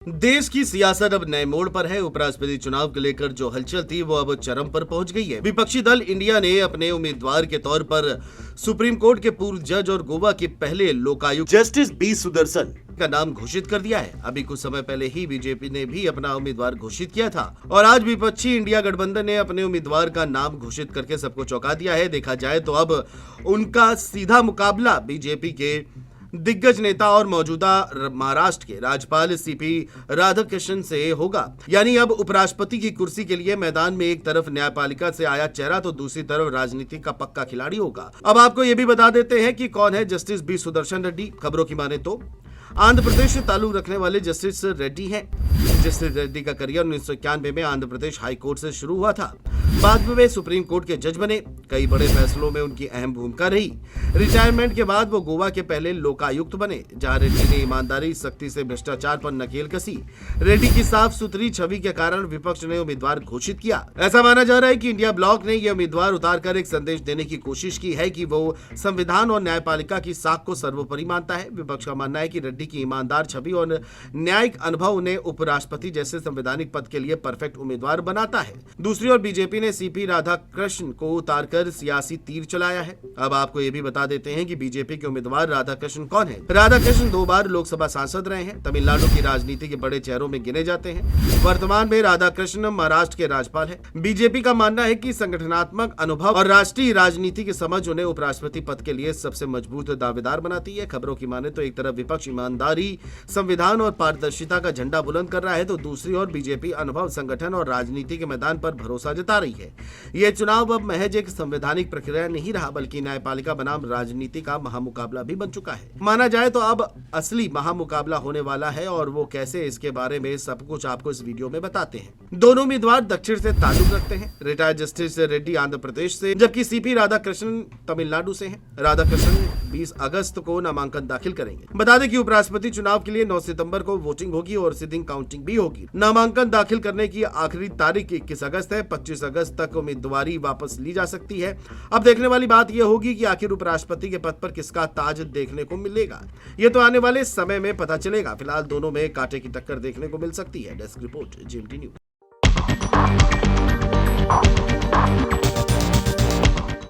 देश की सियासत अब नए मोड़ पर है। उपराष्ट्रपति चुनाव को लेकर जो हलचल थी वो अब चरम पर पहुंच गई है। विपक्षी दल इंडिया ने अपने उम्मीदवार के तौर पर सुप्रीम कोर्ट के पूर्व जज और गोवा के पहले लोकायुक्त जस्टिस बी सुदर्शन का नाम घोषित कर दिया है। अभी कुछ समय पहले ही बीजेपी ने भी अपना उम्मीदवार घोषित किया था और आज विपक्षी इंडिया गठबंधन ने अपने उम्मीदवार का नाम घोषित करके सबको चौंका दिया है। देखा जाए तो अब उनका सीधा मुकाबला बीजेपी के दिग्गज नेता और मौजूदा महाराष्ट्र के राज्यपाल सीपी राधाकृष्णन से होगा। यानी अब उपराष्ट्रपति की कुर्सी के लिए मैदान में एक तरफ न्यायपालिका से आया चेहरा तो दूसरी तरफ राजनीति का पक्का खिलाड़ी होगा। अब आपको ये भी बता देते हैं कि कौन है जस्टिस बी सुदर्शन रेड्डी। खबरों की माने तो आंध्र प्रदेश से ताल्लुक रखने वाले जस्टिस रेड्डी हैं। जस्टिस रेड्डी का करियर 1991 में आंध्र प्रदेश हाई कोर्ट से शुरू हुआ था। बाद में वे सुप्रीम कोर्ट के जज बने। कई बड़े फैसलों में उनकी अहम भूमिका रही। रिटायरमेंट के बाद वो गोवा के पहले लोकायुक्त बने, जहां रेड्डी ने ईमानदारी, सख्ती से भ्रष्टाचार पर नकेल कसी। रेड्डी की साफ सुथरी छवि के कारण विपक्ष ने उम्मीदवार घोषित किया। ऐसा माना जा रहा है कि इंडिया ब्लॉक ने यह उम्मीदवार उतारकर एक संदेश देने की कोशिश की है कि वो संविधान और न्यायपालिका की साख को सर्वोपरि मानता है। विपक्ष का मानना है कि रेड्डी की ईमानदार छवि और न्यायिक अनुभव उन्हें उपराष्ट्रपति जैसे संवैधानिक पद के लिए परफेक्ट उम्मीदवार बनाता है। दूसरी ओर बीजेपी ने सीपी राधाकृष्णन को उतारकर सियासी तीर चलाया है। अब आपको ये भी बता देते हैं कि बीजेपी के उम्मीदवार राधाकृष्णन कौन है। राधाकृष्णन 2 बार लोकसभा सांसद रहे हैं। तमिलनाडु की राजनीति के बड़े चेहरों में गिने जाते हैं। वर्तमान में राधाकृष्णन महाराष्ट्र के राज्यपाल है। बीजेपी का मानना है कि संगठनात्मक अनुभव और राष्ट्रीय राजनीति की समझ उन्हें उपराष्ट्रपति पद के लिए सबसे मजबूत दावेदार बनाती है। खबरों की माने तो एक तरफ विपक्ष ईमानदारी, संविधान और पारदर्शिता का झंडा बुलंद कर रहा है तो दूसरी ओर बीजेपी अनुभव, संगठन और राजनीति के मैदान पर भरोसा जता रही है। यह चुनाव अब महज एक संवैधानिक प्रक्रिया नहीं रहा बल्कि न्यायपालिका बनाम राजनीति का महामुकाबला भी बन चुका है। माना जाए तो अब असली महामुकाबला होने वाला है और वो कैसे, इसके बारे में सब कुछ आपको इस वीडियो में बताते हैं। दोनों उम्मीदवार दक्षिण से ताल्लुक रखते हैं। रिटायर्ड जस्टिस रेड्डी आंध्र प्रदेश से जबकि सीपी राधाकृष्णन तमिलनाडु से हैं। राधाकृष्णन 20 अगस्त को नामांकन दाखिल करेंगे। बता दें कि उपराष्ट्रपति चुनाव के लिए 9 सितंबर को वोटिंग होगी और उसी दिन काउंटिंग भी होगी। नामांकन दाखिल करने की आखिरी तारीख 21 अगस्त है। 25 अगस्त तक उम्मीदवारी वापस ली जा सकती है। अब देखने वाली बात यह होगी कि आखिर उपराष्ट्रपति के पद पर किसका ताज देखने को मिलेगा। ये तो आने वाले समय में पता चलेगा। फिलहाल दोनों में कांटे की टक्कर देखने को मिल सकती है। Desk report, GMT news.